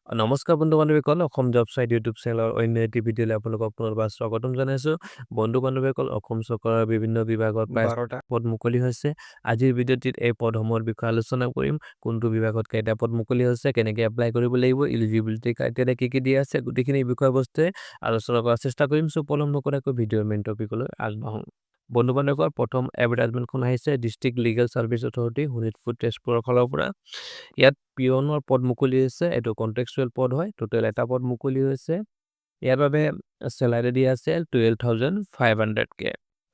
নমস্কাৰ বন্ধু-বান্ধৱীসকল, Assam job site YouTube চেনেলৰ অন্য এটি ভিডিঅ'লৈ আপোনালোকক পুনৰবাৰ স্বাগতম জনাইছোঁ। বন্ধু-বান্ধৱীসকল, অসম চৰকাৰৰ বিভিন্ন বিভাগত প্ৰায় 12টা পদ মুকলি হৈছে। আজিৰ ভিডিঅ'টিত এই পদসমূহৰ বিষয়ে আলোচনা কৰিম। কোনটো বিভাগত কেইটা পদ মুকলি হৈছে, কেনেকৈ এপ্লাই কৰিব লাগিব, এলিজিবিলিটি ক্ৰাইটেৰিয়া কি দিয়া আছে, গোটেইখিনি বিষয়বস্তুৱে আলোচনা কৰাৰ চেষ্টা কৰিম। সো পলম নকৰাকৈ ভিডিঅ'ৰ মেইন টপিকলৈ আগবাঢ়ো। বন্ধু-বান্ধৱীসকল, প্ৰথম এডভাৰটাইজমেণ্টখন আহিছে district legal service authority Sonitpur তেজপুৰৰ ফালৰ পৰা। ইয়াত পিয়নৰ পদ মুকলি হৈছে। এইটো কন্ট্ৰেকচুৱেল পদ হয়। টোটেল এটা পদ মুকলি হৈছে। ইয়াৰ বাবে চেলাৰি দিয়া আছে 12,500K।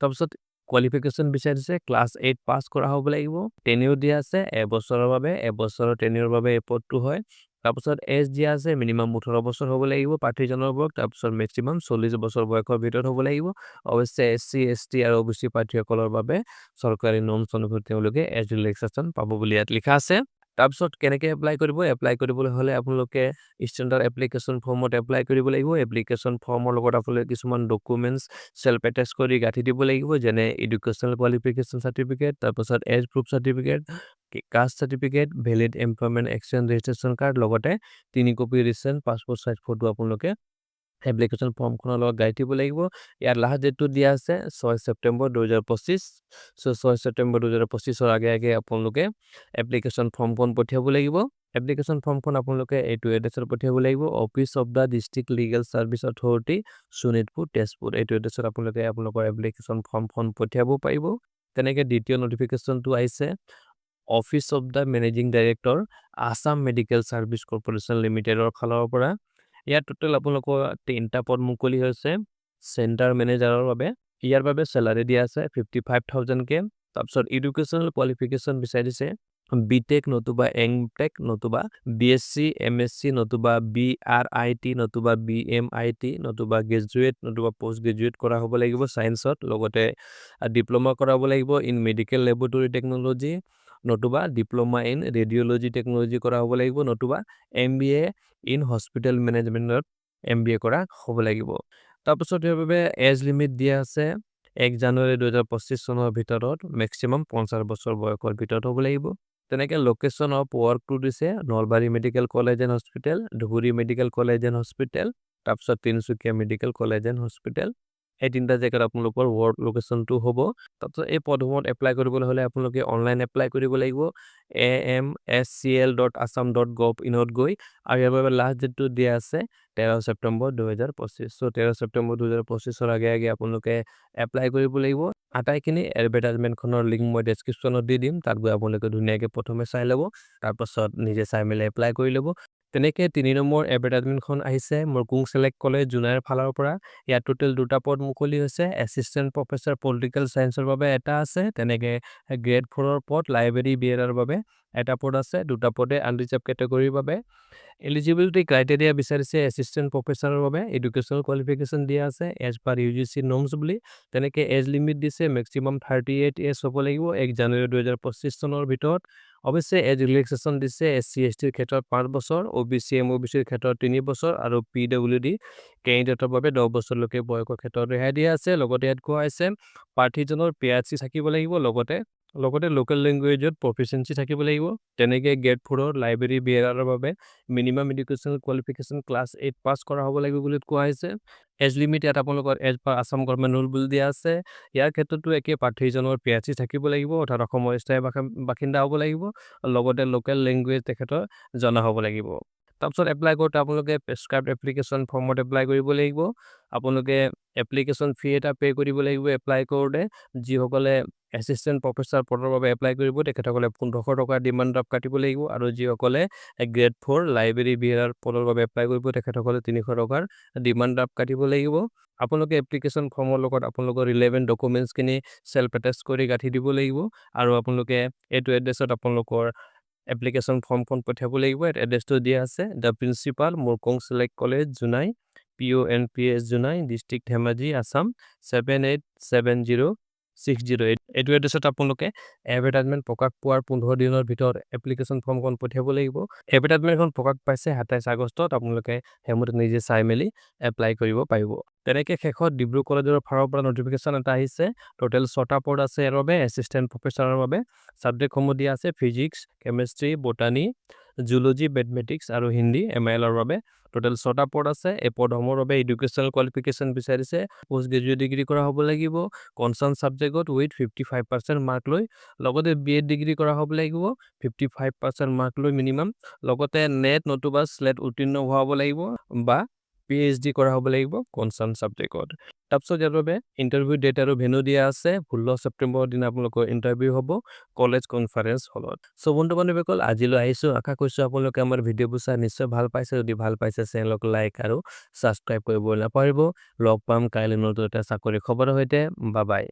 তাৰপিছত কোৱালিফিকেশ্যন বিচাৰিছে ক্লাছ 8 পাছ কৰা হ'ব লাগিব। টেনিউৰ দিয়া আছে এবছৰৰ বাবে, এবছৰৰ টেনিউৰ বাবে এই পদটো হয়। তাৰপিছত এজ দিয়া আছে মিনিমাম 18 বছৰ হ'ব লাগিব প্ৰাৰ্থীজনৰ বয়স। তাৰপিছত মেক্সিমাম 40 বছৰ বয়সৰ ভিতৰত হ'ব লাগিব। অৱশ্যে SC, ST আৰু OBC প্ৰাৰ্থীসকলৰ বাবে চৰকাৰী নৰ্মছ অনুসৰি তেওঁলোকে এজ ৰিলেক্সেশ্যন পাব বুলি ইয়াত লিখা আছে। তাৰপিছত কেনেকৈ এপ্লাই কৰিব? এপ্লাই কৰিবলৈ হ'লে আপোনালোকে ষ্টেণ্ডাৰ্ড এপ্লিকেশ্যন ফৰ্মত এপ্লাই কৰিব লাগিব। এপ্লিকেশ্যন ফৰ্মৰ লগত আপোনালোকে কিছুমান ডকুমেণ্টছ চেল্ফ এটেচ কৰি গাঁঠি দিব লাগিব, যেনে এডুকেশ্যনেল কোৱালিফিকেশ্যন চাৰ্টিফিকেট, তাৰপিছত age proof certificate, caste certificate, valid employment exchange registration card, লগতে 3 copy recent passport size photo আপোনালোকে এপ্লিকেশ্যন ফৰ্মখনৰ লগত গাঁঠি দিব লাগিব। ইয়াৰ লাষ্ট ডেটটো দিয়া আছে 6 ছেপ্টেম্বৰ 2025। সো 6 ছেপ্টেম্বৰ 2025ৰ আগে আপোনালোকে এপ্লিকেশ্যন ফৰ্মখন পঠিয়াব লাগিব। এপ্লিকেশ্যন ফৰ্মখন আপোনালোকে এইটো এড্ৰেছত পঠিয়াব লাগিব, office of the district legal service authority Sonitpur Tezpur. এইটো এড্ৰেছত আপোনালোকে আপোনালোকৰ এপ্লিকেশ্যন ফৰ্মখন পঠিয়াব পাৰিব। তেনেকৈ দ্বিতীয় নটিফিকেশ্যনটো আহিছে office of the managing director Assam medical service corporation লিমিটেডৰ ফালৰ পৰা। ইয়াত টোটেল আপোনালোকৰ 3টা পদ মুকলি হৈছে চেণ্টাৰ মেনেজাৰৰ বাবে। ইয়াৰ বাবে চেলাৰি দিয়া আছে 55,000K। তাৰপিছত এডুকেশ্যনেল কোৱালিফিকেশ্যন বিচাৰিছে বিটেক নতুবা এমটেক নতুবা BSc, MSc নতুবা BRIT নতুবা BMIT নতুবা গ্ৰেজুৱেট নতুবা পোষ্ট গ্ৰেজুৱেট কৰা হ'ব লাগিব ছায়েন্সত। লগতে ডিপ্ল'মা কৰা হ'ব লাগিব ইন মেডিকেল লেবৰেটৰী টেকন'লজি নতুবা ডিপ্ল'মা ইন ৰেডিঅ'লজি টেকন'লজি কৰা হ'ব লাগিব, নতুবা MBA ইন হস্পিটেল মেনেজমেণ্টত MBA কৰা হ'ব লাগিব। তাৰপিছত ইয়াৰ বাবে এজ লিমিট দিয়া আছে 1 জানুৱাৰী 2025 চনৰ ভিতৰত মেক্সিমাম 50 বছৰ বয়সৰ ভিতৰত হ'ব লাগিব। তেনেকৈ লোকেশ্যন অফ ৱৰ্কটো দিছে Nalbari medical college and hospital, Dhubri medical college and hospital, তাৰপিছত Tinsukia medical college and hospital. এই 3টা জেগাত আপোনালোকৰ ৱৰ্ক লোকেশ্যনটো হ'ব। তাৰপিছত এই পদসমূহত এপ্লাই কৰিবলৈ হ'লে আপোনালোকে অনলাইন এপ্লাই কৰিব লাগিব amscl.assam.gov.in গৈ। আৰু ইয়াৰ বাবে লাষ্ট ডেটটো দিয়া আছে 13 ছেপ্টেম্বৰ 2025। সো 13 ছেপ্টেম্বৰ 2025ৰ আগে আপোনালোকে এপ্লাই কৰিব লাগিব। আটাইখিনি এডভাৰটাইজমেণ্টখনৰ লিংক মই ডেছক্ৰিপশ্যনত দি দিম। তাত গৈ আপোনালোকে ধুনীয়াকৈ প্ৰথমে চাই ল'ব, তাৰপাছত নিজে চাই মেলি এপ্লাই কৰি ল'ব। তেনেকৈ 3 নম্বৰ এডভাৰটাইজমেণ্টখন আহিছে মৰকুং ছিলেক্ট কলেজ জোনাইৰ ফালৰ পৰা। ইয়াত টোটেল 2টা পদ মুকলি হৈছে। এছিষ্টেণ্ট প্ৰফেচাৰ পলিটিকেল ছায়েন্সৰ বাবে এটা আছে। তেনেকৈ গ্ৰেড 4ৰ পদ লাইব্ৰেৰী বিএডৰ বাবে এটা পদ আছে। 2টা পদে আনৰিজাৰ্ভ কেটেগৰীৰ বাবে। এলিজিবিলিটি ক্ৰাইটেৰিয়া বিচাৰিছে এছিষ্টেণ্ট প্ৰফেচাৰৰ বাবে এডুকেশ্যনেল কোৱালিফিকেশ্যন দিয়া আছে এজ পাৰ UGC নৰ্মছ বুলি। তেনেকৈ এজ লিমিট দিছে মেক্সিমাম 38 এজ হ'ব লাগিব 1 জানুৱাৰী 2025 চনৰ ভিতৰত। অৱশ্যে এজ ৰিলেক্সেশ্যন দিছে SC, STৰ ক্ষেত্ৰত 5 বছৰ, OBC, MOBCৰ ক্ষেত্ৰত 3 বছৰ আৰু PWD কেণ্ডিডেটৰ বাবে 10 বছৰলৈকে বয়সৰ ক্ষেত্ৰত ৰেহাই দিয়া আছে। লগতে ইয়াত কোৱা হৈছে প্ৰাৰ্থীজনৰ PhD থাকিব লাগিব, লগতে লোকেল লেংগুৱেজত প্ৰফিচিয়েঞ্চি থাকিব লাগিব। তেনেকৈ গ্ৰেড 4ৰ লাইব্ৰেৰী বিএডৰ বাবে মিনিমাম এডুকেশ্যনেল কোৱালিফিকেশ্যন ক্লাছ 8 পাছ কৰা হ'ব লাগিব বুলি কোৱা হৈছে। এজ লিমিট ইয়াত আপোনালোকৰ age per Assam government rule বুলি দিয়া আছে। ইয়াৰ ক্ষেত্ৰতো একে প্ৰাৰ্থীজনৰ PhD থাকিব লাগিব, অৰ্থাৎ অসমৰ স্থায়ী বাসিন্দা হ'ব লাগিব, লগতে লোকেল লেংগুৱেজ তেখেতৰ জনা হ'ব লাগিব। তাৰপিছত এপ্লাই কৰোঁতে আপোনালোকে প্ৰেছক্ৰাইব এপ্লিকেশ্যন ফৰ্মত এপ্লাই কৰিব লাগিব। আপোনালোকে এপ্লিকেশ্যন ফি এটা পে' কৰিব লাগিব এপ্লাই কৰোঁতে। যিসকলে এছিষ্টেণ্ট প্ৰফেচাৰ পদৰ বাবে এপ্লাই কৰিব তেখেতসকলে 1500 টকাৰ ডিমাণ্ড ড্ৰাফ্ট কাটিব লাগিব, আৰু যিসকলে গ্ৰেড 4 লাইব্ৰেৰী বিএডৰ পদৰ বাবে এপ্লাই কৰিব তেখেতসকলে 300 টকাৰ ডিমাণ্ড ড্ৰাফ্ট কাটিব লাগিব। আপোনালোকে এপ্লিকেশ্যন ফৰ্মৰ লগত আপোনালোকৰ ৰিলেভেণ্ট ডকুমেণ্টছখিনি চেল্ফ এটেচ কৰি গাঁঠি দিব লাগিব, আৰু আপোনালোকে এইটো এড্ৰেছত আপোনালোকৰ এপ্লিকেশ্যন ফৰ্মখন পঠিয়াব লাগিব। এড্ৰেছটো দিয়া আছে the principal Morkong select college Jonai PONPS Jonai district Dhemaji Assam 787060। এইটো এড্ৰেছত আপোনালোকে এডভাৰটাইজমেণ্ট প্ৰকাশ পোৱাৰ 15 দিনৰ ভিতৰত এপ্লিকেশ্যন ফৰ্মখন পঠিয়াব লাগিব। এডভাৰটাইজমেণ্টখন প্ৰকাশ পাইছে 27 আগষ্টত। আপোনালোকে সেইমতে নিজে চাই মেলি এপ্লাই কৰিব পাৰিব। তেনেকৈ শেষত ডিব্ৰু কলেজৰ ফালৰ পৰা নটিফিকেশ্যন এটা আহিছে। টোটেল 6টা পদ আছে ইয়াৰ বাবে এছিষ্টেণ্ট প্ৰফেচাৰৰ বাবে। ছাবজেক্টসমূহ দিয়া আছে physics, chemistry, botany, zoology, mathematics আৰু হিন্দী MIL ৰ বাবে টোটেল 6টা পদ আছে। এই পদসমূহৰ বাবে এডুকেশ্যনেল কোৱালিফিকেশ্যন বিচাৰিছে। পোষ্ট গ্ৰেজুৱেট ডিগ্ৰী কৰা হ'ব লাগিব কনচাৰ্ন ছাবজেক্টত উইথ 55% মাৰ্ক লৈ। লগতে BEd ডিগ্ৰী কৰা হ'ব লাগিব 55% মাৰ্ক লৈ মিনিমাম। লগতে নেট নতুবা স্লেট উত্তীৰ্ণ হোৱা হ'ব লাগিব বা PhD কৰা হ'ব লাগিব কনচাৰ্ন ছাবজেক্টত। তাৰপিছত ইয়াৰ বাবে ইণ্টাৰভিউ ডেট আৰু ভেন্যু দিয়া আছে 16 ছেপ্টেম্বৰৰ দিনা আপোনালোকৰ ইণ্টাৰভিউ হ'ব কলেজ কনফাৰেন্স হলত। চ' বন্ধু বান্ধৱীসকল আজিলৈ আহিছোঁ। আশা কৰিছোঁ আপোনালোকে আমাৰ ভিডিঅ'বোৰ চাই নিশ্চয় ভাল পাইছে। যদি ভাল পাইছে চেনেলক লাইক আৰু ছাবস্ক্ৰাইব কৰিবলৈ নাপাহৰিব। লগ পাম কাইলৈ নতুন এটা চাকৰি খবৰৰ সৈতে। Bye bye.